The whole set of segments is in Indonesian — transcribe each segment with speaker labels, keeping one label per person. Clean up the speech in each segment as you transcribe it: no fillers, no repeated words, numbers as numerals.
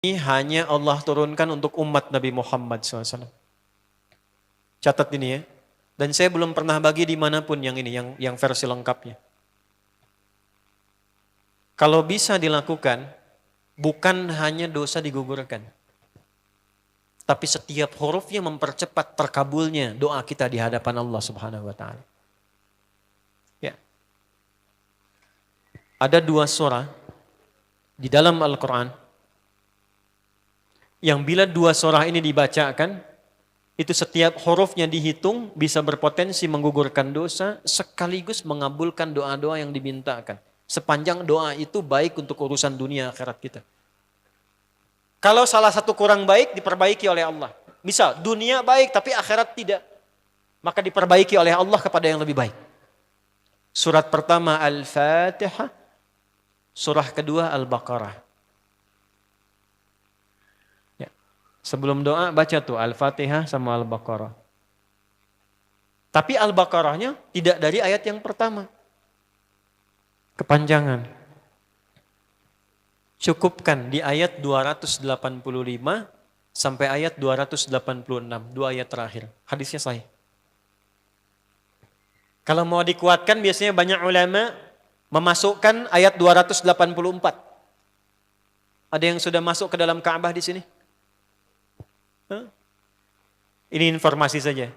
Speaker 1: ini hanya Allah turunkan untuk umat Nabi Muhammad SAW. Catat ini ya. Dan saya belum pernah bagi dimanapun yang ini, yang versi lengkapnya. Kalau bisa dilakukan, bukan hanya dosa digugurkan. Tapi setiap hurufnya mempercepat terkabulnya doa kita di hadapan Allah Subhanahu wa Ta'ala. Ya. Ada 2 surah di dalam Al-Quran yang bila 2 surah ini dibacakan, itu setiap hurufnya dihitung bisa berpotensi menggugurkan dosa sekaligus mengabulkan doa-doa yang dimintakan. Sepanjang doa itu baik untuk urusan dunia akhirat kita. Kalau salah satu kurang baik diperbaiki oleh Allah. Misal dunia baik tapi akhirat tidak. Maka diperbaiki oleh Allah kepada yang lebih baik. Surat pertama Al-Fatihah. Surah kedua Al-Baqarah. Ya. Sebelum doa baca tuh Al-Fatihah sama Al-Baqarah. Tapi Al-Baqarahnya tidak dari ayat yang pertama. Kepanjangan. Cukupkan di ayat 285 sampai ayat 286, 2 ayat terakhir. Hadisnya sahih. Kalau mau dikuatkan biasanya banyak ulama memasukkan ayat 284. Ada yang sudah masuk ke dalam Ka'bah di sini? Ini informasi saja.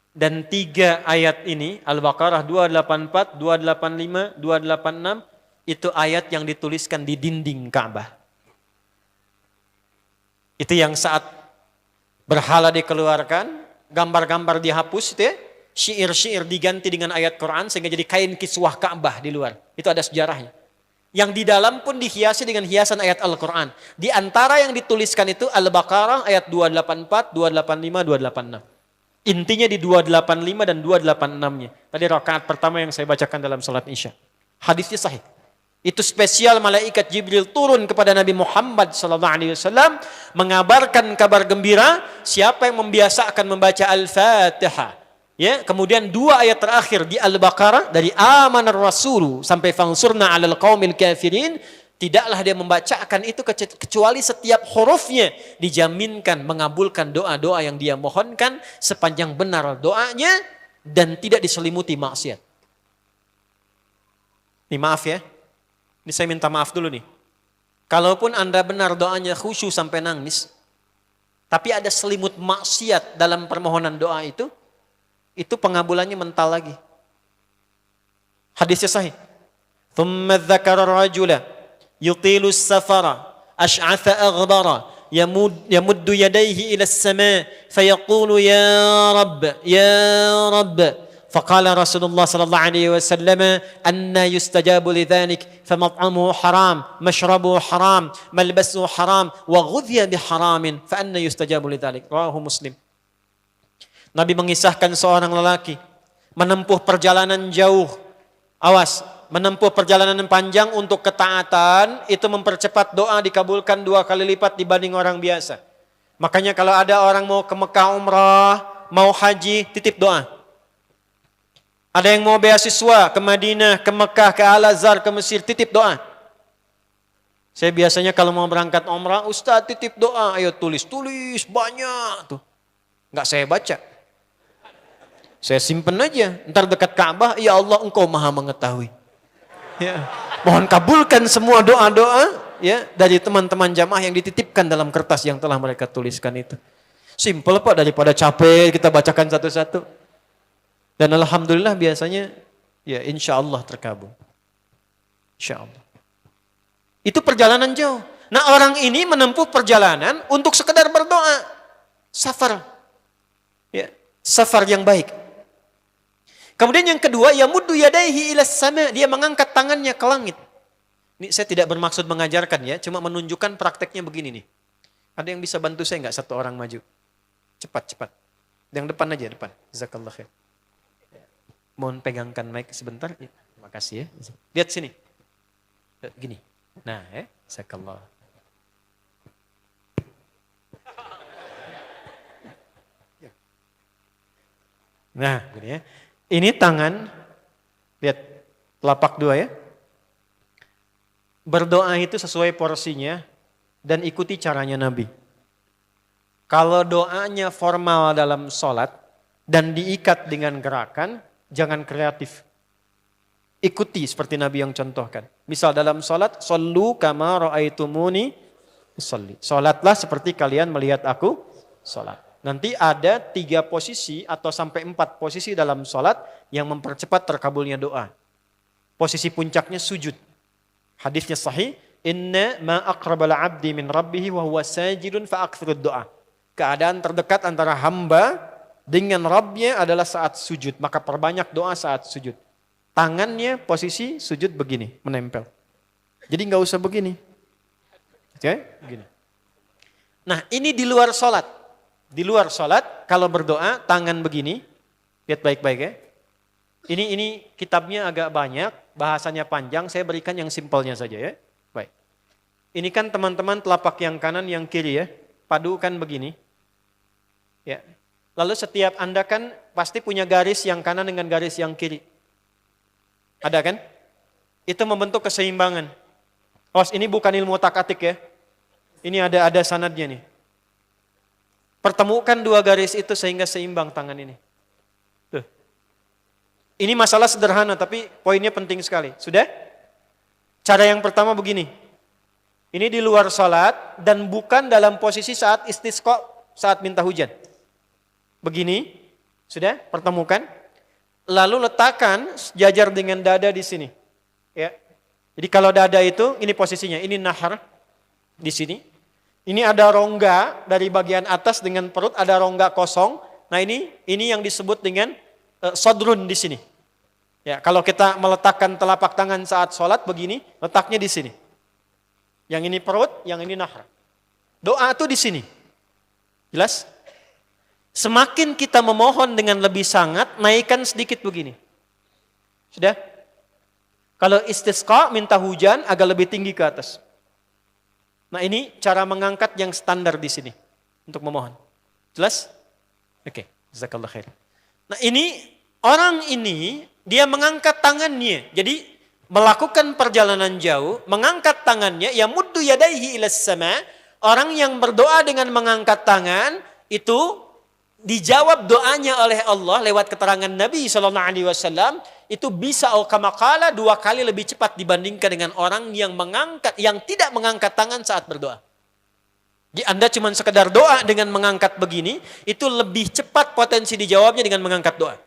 Speaker 1: Dan 3 ayat ini, Al-Baqarah 284, 285, 286, itu ayat yang dituliskan di dinding Ka'bah. Itu yang saat berhala dikeluarkan, gambar-gambar dihapus, itu ya, syair-syair diganti dengan ayat Quran sehingga jadi kain kiswah Ka'bah di luar. Itu ada sejarahnya. Yang di dalam pun dihiasi dengan hiasan ayat Al-Quran. Di antara yang dituliskan itu Al-Baqarah ayat 284, 285, 286. Intinya di 285 dan 286-nya. Tadi rakaat pertama yang saya bacakan dalam salat Isya. Hadisnya sahih. Itu spesial malaikat Jibril turun kepada Nabi Muhammad SAW mengabarkan kabar gembira siapa yang membiasakan membaca Al-Fatihah. Ya, kemudian 2 ayat terakhir di Al-Baqarah dari amanar rasulu sampai fansurna 'alal qaumil kafirin, tidaklah dia membacakan itu kecuali setiap hurufnya dijaminkan mengabulkan doa-doa yang dia mohonkan sepanjang benar doanya dan tidak diselimuti maksiat. Ini maaf ya. Ini saya minta maaf dulu nih. Kalaupun Anda benar doanya khusyuk sampai nangis, tapi ada selimut maksiat dalam permohonan doa itu pengabulannya mental lagi. Hadisnya sahih. Thumma dzakara rajula yutilu as-safara ash'atha aghbara yamuddu yadayhi ila as-sama' fayaqulu ya rabb faqala Rasulullah sallallahu alaihi wasallam anna yustajabu lidzalik famat'amuhu haram mashrabuhu haram malbasuhu haram wa ghudhiya biharamin fa anna yustajabu lidzalik. Rawahu Muslim. Nabi mengisahkan seorang lelaki menempuh perjalanan jauh. Awas, menempuh perjalanan panjang untuk ketaatan itu mempercepat doa dikabulkan 2 kali lipat dibanding orang biasa. Makanya kalau ada orang mau ke Mekah umrah, mau haji, titip doa. Ada yang mau beasiswa ke Madinah, ke Mekah, ke Al-Azhar, ke Mesir, titip doa. Saya biasanya kalau mau berangkat umrah, Ustaz titip doa, ayo tulis banyak tuh. Enggak saya baca. Saya simpen aja, ntar dekat Ka'bah, ya Allah engkau maha mengetahui. Ya. Mohon kabulkan semua doa-doa ya dari teman-teman jamaah yang dititipkan dalam kertas yang telah mereka tuliskan itu. Simple Pak, daripada capek kita bacakan satu-satu. Dan alhamdulillah biasanya ya insya Allah terkabul. Insya Allah. Itu perjalanan jauh. Nah orang ini menempuh perjalanan untuk sekedar berdoa. Safar. Ya, safar yang baik. Kemudian yang kedua, yamuddu yadaihi ilas sama, dia mengangkat tangannya ke langit. Ini saya tidak bermaksud mengajarkan ya, cuma menunjukkan prakteknya begini nih. Ada yang bisa bantu saya enggak satu orang maju? Cepat. Yang depan aja, depan. Jazakallah khair. Mohon pegangkan mic sebentar. Ya, terima kasih ya. Lihat sini. Gini. Nah, jazakallah. Nah, gini ya. Ini tangan, lihat telapak 2 ya. Berdoa itu sesuai porsinya, dan ikuti caranya Nabi. Kalau doanya formal dalam sholat dan diikat dengan gerakan, jangan kreatif. Ikuti seperti Nabi yang contohkan. Misal dalam sholat, shollu kama ra'aitumuni usolli. Sholatlah seperti kalian melihat aku sholat. Nanti ada 3 posisi atau sampai 4 posisi dalam sholat yang mempercepat terkabulnya doa. Posisi puncaknya sujud. Hadisnya sahih. Inna ma aqrabal abdi min rabbihi wa huwa sajidun fa akthirud doa. Keadaan terdekat antara hamba dengan Rabbnya adalah saat sujud. Maka perbanyak doa saat sujud. Tangannya posisi sujud begini, menempel. Jadi nggak usah begini. Oke, begini. Nah ini di luar sholat. Di luar sholat kalau berdoa tangan begini. Lihat baik-baik ya. Ini kitabnya agak banyak, bahasanya panjang. Saya berikan yang simpelnya saja ya. Baik. Ini kan teman-teman telapak yang kanan, yang kiri ya. Padukan begini. Ya. Lalu setiap Anda kan pasti punya garis yang kanan dengan garis yang kiri. Ada kan? Itu membentuk keseimbangan. Oh, ini bukan ilmu otak-atik ya. Ini ada sanadnya nih. Pertemukan 2 garis itu sehingga seimbang tangan ini. Tuh. Ini masalah sederhana tapi poinnya penting sekali. Sudah? Cara yang pertama begini. Ini di luar salat dan bukan dalam posisi saat istisqa, saat minta hujan. Begini, sudah? Pertemukan. Lalu letakkan sejajar dengan dada di sini. Ya. Jadi kalau dada itu, ini posisinya, ini nahar di sini. Ini ada rongga dari bagian atas dengan perut, ada rongga kosong. Nah ini yang disebut dengan sodrun di sini. Ya, kalau kita meletakkan telapak tangan saat sholat begini, letaknya di sini. Yang ini perut, yang ini nahar. Doa itu di sini. Jelas? Semakin kita memohon dengan lebih sangat, naikkan sedikit begini. Sudah? Kalau istisqa, minta hujan, agak lebih tinggi ke atas. Nah ini cara mengangkat yang standar di sini. Untuk memohon. Jelas? Oke. Jazakallah khair. Nah ini, orang ini, dia mengangkat tangannya. Jadi, melakukan perjalanan jauh, mengangkat tangannya, ya muddu yadaihi ilas sama. Orang yang berdoa dengan mengangkat tangan, itu dijawab doanya oleh Allah lewat keterangan Nabi SAW, itu bisa kama qala 2 kali lebih cepat dibandingkan dengan orang yang tidak mengangkat tangan saat berdoa. Jadi Anda cuma sekedar doa dengan mengangkat begini, itu lebih cepat potensi dijawabnya dengan mengangkat doa.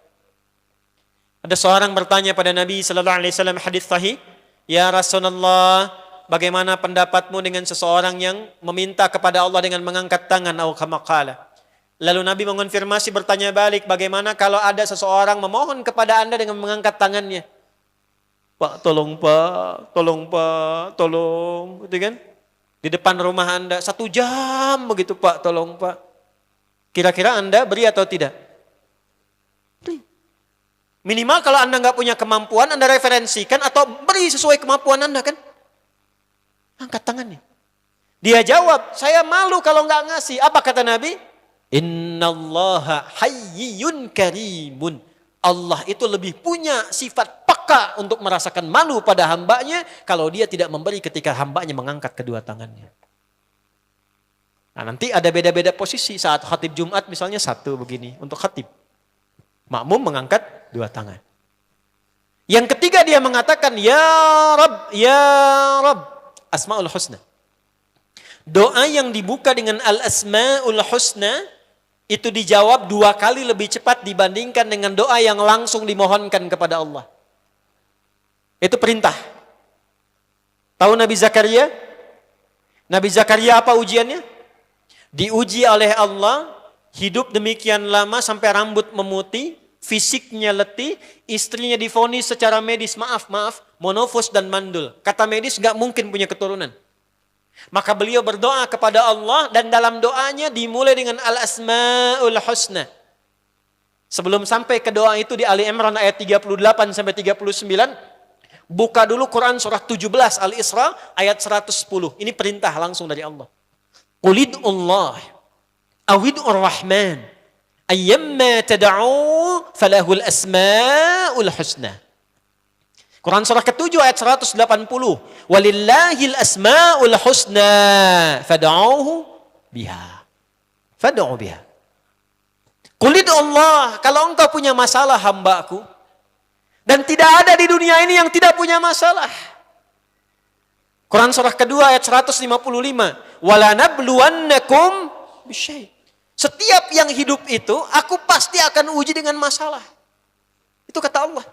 Speaker 1: Ada seorang bertanya pada Nabi SAW, hadis sahih, ya Rasulullah, bagaimana pendapatmu dengan seseorang yang meminta kepada Allah dengan mengangkat tangan, atau kama qala. Lalu Nabi mengonfirmasi, bertanya balik, bagaimana kalau ada seseorang memohon kepada Anda dengan mengangkat tangannya? Pak, tolong Pak, tolong Pak, tolong, gitu kan? Di depan rumah Anda, 1 jam begitu Pak, tolong Pak. Kira-kira Anda beri atau tidak? Beri. Minimal kalau Anda nggak punya kemampuan, Anda referensikan atau beri sesuai kemampuan Anda kan? Angkat tangannya. Dia jawab, saya malu kalau nggak ngasih. Apa kata Nabi? Innallaha hayyun karimun. Allah itu lebih punya sifat peka untuk merasakan malu pada hambanya kalau dia tidak memberi ketika hambanya mengangkat kedua tangannya. Nah nanti ada beda-beda posisi saat khatib Jumat misalnya 1 begini untuk khatib. Makmum mengangkat 2 tangan. Yang ketiga dia mengatakan ya Rabb, Asmaul Husna. Doa yang dibuka dengan Al-Asmaul Husna itu dijawab 2 kali lebih cepat dibandingkan dengan doa yang langsung dimohonkan kepada Allah. Itu perintah. Tahu Nabi Zakaria? Nabi Zakaria apa ujiannya? Diuji oleh Allah, hidup demikian lama sampai rambut memutih, fisiknya letih, istrinya divonis secara medis, maaf, monofos dan mandul. Kata medis gak mungkin punya keturunan. Maka beliau berdoa kepada Allah dan dalam doanya dimulai dengan Al-Asmaul Husna. Sebelum sampai ke doa itu di Ali Imran ayat 38 sampai 39, buka dulu Quran surah 17 Al-Isra ayat 110. Ini perintah langsung dari Allah. Qulidullah awidur rahman ayyamma tad'u falahul asmaul husna. Quran surah ke-7 ayat 180. Walillahil asma'ul husna fad'uhu biha. Fad'u biha. Qul Allah, kalau engkau punya masalah hambaku, dan tidak ada di dunia ini yang tidak punya masalah. Quran surah kedua ayat 155. Wala nabluwannakum bisyai'. Setiap yang hidup itu, aku pasti akan uji dengan masalah. Itu kata Allah.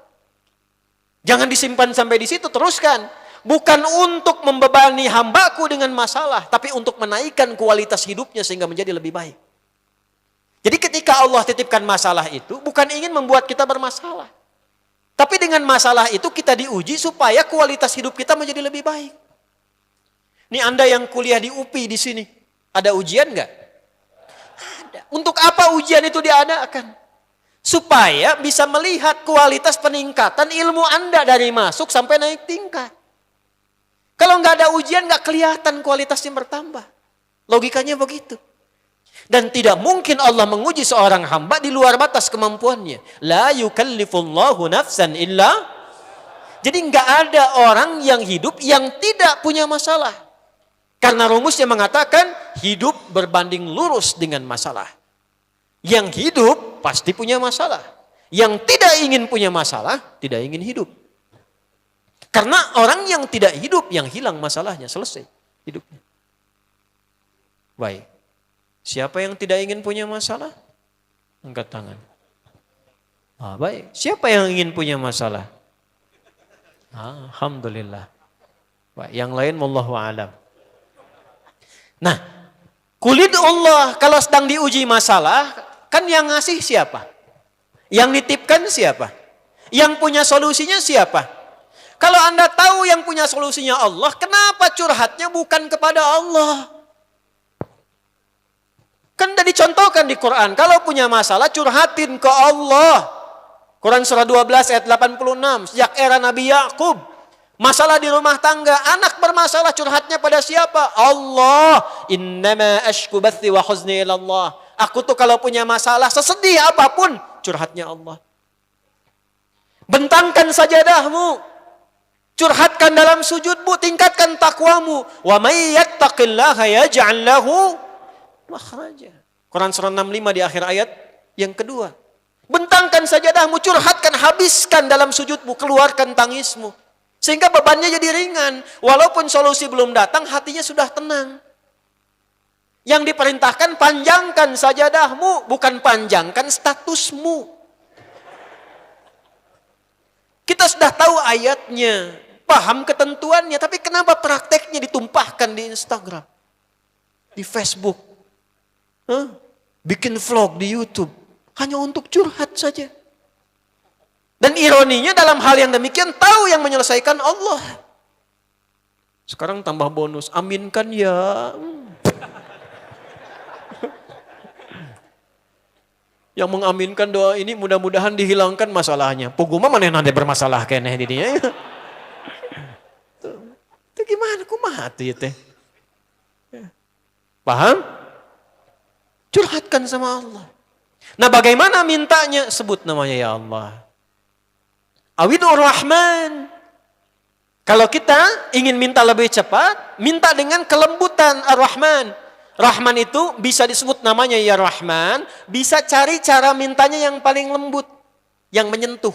Speaker 1: Jangan disimpan sampai di situ, teruskan. Bukan untuk membebani hambaku dengan masalah, tapi untuk menaikkan kualitas hidupnya sehingga menjadi lebih baik. Jadi ketika Allah titipkan masalah itu, bukan ingin membuat kita bermasalah. Tapi dengan masalah itu kita diuji supaya kualitas hidup kita menjadi lebih baik. Ini Anda yang kuliah di UPI di sini, ada ujian nggak? Ada. Untuk apa ujian itu diadakan? Supaya bisa melihat kualitas peningkatan ilmu Anda dari masuk sampai naik tingkat. Kalau nggak ada ujian, nggak kelihatan kualitasnya bertambah. Logikanya begitu. Dan tidak mungkin Allah menguji seorang hamba di luar batas kemampuannya. La yukallifullahu nafsan illa. Jadi nggak ada orang yang hidup yang tidak punya masalah. Karena rumusnya mengatakan hidup berbanding lurus dengan masalah. Yang hidup pasti punya masalah. Yang tidak ingin punya masalah, tidak ingin hidup. Karena orang yang tidak hidup, yang hilang masalahnya, selesai hidupnya. Baik. Siapa yang tidak ingin punya masalah? Angkat tangan. Baik. Siapa yang ingin punya masalah? Alhamdulillah. Baik. Yang lain wallahu a'lam. Nah, kulit Allah kalau sedang diuji masalah, kan yang ngasih siapa? Yang nitipkan siapa? Yang punya solusinya siapa? Kalau Anda tahu yang punya solusinya Allah, kenapa curhatnya bukan kepada Allah? Kan sudah dicontohkan di Quran. Kalau punya masalah, curhatin ke Allah. Quran surah 12 ayat 86. Sejak era Nabi Yakub. Masalah di rumah tangga. Anak bermasalah, curhatnya pada siapa? Allah. Innama ashku bathi wa huzni ilallah. Aku tuh kalau punya masalah, sesedih apapun, curhatnya Allah. Bentangkan sajadahmu. Curhatkan dalam sujudmu. Tingkatkan takwamu. Wa may yattaqillaha yaj'al lahu makhraja. Quran surah 65 di akhir ayat yang kedua. Bentangkan sajadahmu, curhatkan, habiskan dalam sujudmu, keluarkan tangismu. Sehingga bebannya jadi ringan. Walaupun solusi belum datang, hatinya sudah tenang. Yang diperintahkan panjangkan sajadahmu, bukan panjangkan statusmu. Kita sudah tahu ayatnya, paham ketentuannya, tapi kenapa prakteknya ditumpahkan di Instagram, di Facebook? Bikin vlog di YouTube hanya untuk curhat saja. Dan ironinya dalam hal yang demikian tahu yang menyelesaikan Allah. Sekarang tambah bonus, aminkan ya. Yang mengaminkan doa ini mudah-mudahan dihilangkan masalahnya. Puguma mana nanti bermasalah kene di dia. Itu gimana kumaha tuh ya teh? Paham? Curhatkan sama Allah. Nah bagaimana mintanya? Sebut namanya ya Allah. Awidur Rahman. Kalau kita ingin minta lebih cepat, minta dengan kelembutan Ar-Rahman. Rahman itu bisa disebut namanya ya Rahman. Bisa cari cara mintanya yang paling lembut. Yang menyentuh.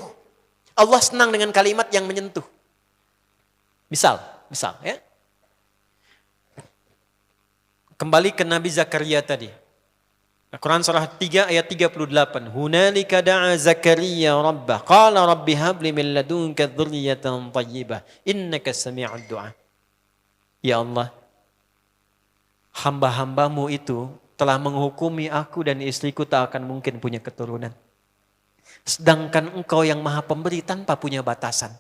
Speaker 1: Allah senang dengan kalimat yang menyentuh. Misal ya. Kembali ke Nabi Zakaria tadi. Quran surah 3 ayat 38. Hunalika da'a Zakaria rabbah. Qala rabbi habli min ladunka dzurriyyatan thayyibah. Innaka sami'ud du'a. Ya Allah, hamba-hambamu itu telah menghukumi aku dan istriku tak akan mungkin punya keturunan. Sedangkan engkau yang maha pemberi tanpa punya batasan.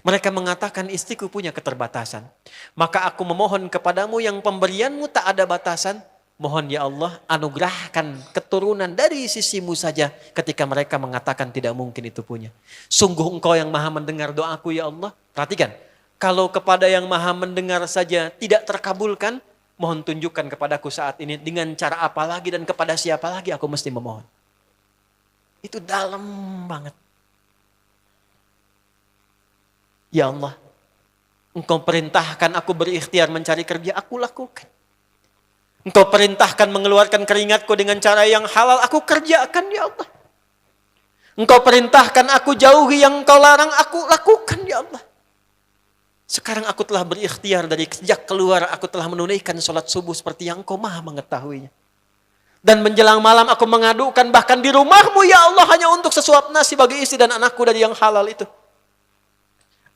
Speaker 1: Mereka mengatakan istriku punya keterbatasan. Maka aku memohon kepadamu yang pemberianmu tak ada batasan. Mohon ya Allah anugerahkan keturunan dari sisimu saja ketika mereka mengatakan tidak mungkin itu punya. Sungguh engkau yang maha mendengar doaku ya Allah. Perhatikan, kalau kepada yang maha mendengar saja tidak terkabulkan, mohon tunjukkan kepadaku saat ini dengan cara apa lagi dan kepada siapa lagi aku mesti memohon. Itu dalam banget. Ya Allah, Engkau perintahkan aku berikhtiar mencari kerja, aku lakukan. Engkau perintahkan mengeluarkan keringatku dengan cara yang halal, aku kerjakan ya Allah. Engkau perintahkan aku jauhi yang Engkau larang, aku lakukan ya Allah. Sekarang aku telah berikhtiar dari sejak keluar, aku telah menunaikan sholat subuh seperti yang Engkau maha mengetahuinya. Dan menjelang malam aku mengadukan bahkan di rumahmu ya Allah hanya untuk sesuap nasi bagi istri dan anakku dari yang halal itu.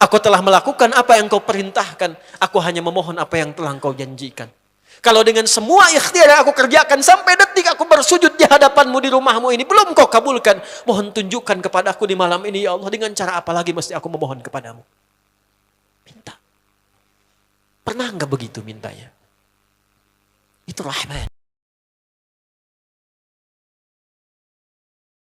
Speaker 1: Aku telah melakukan apa yang Engkau perintahkan, aku hanya memohon apa yang telah Engkau janjikan. Kalau dengan semua ikhtiar yang aku kerjakan sampai detik aku bersujud di hadapanmu di rumahmu ini belum Kau kabulkan, mohon tunjukkan kepadaku di malam ini ya Allah, dengan cara apa lagi mesti aku memohon kepadamu. Minta. Pernah enggak begitu mintanya? Itu rahmat.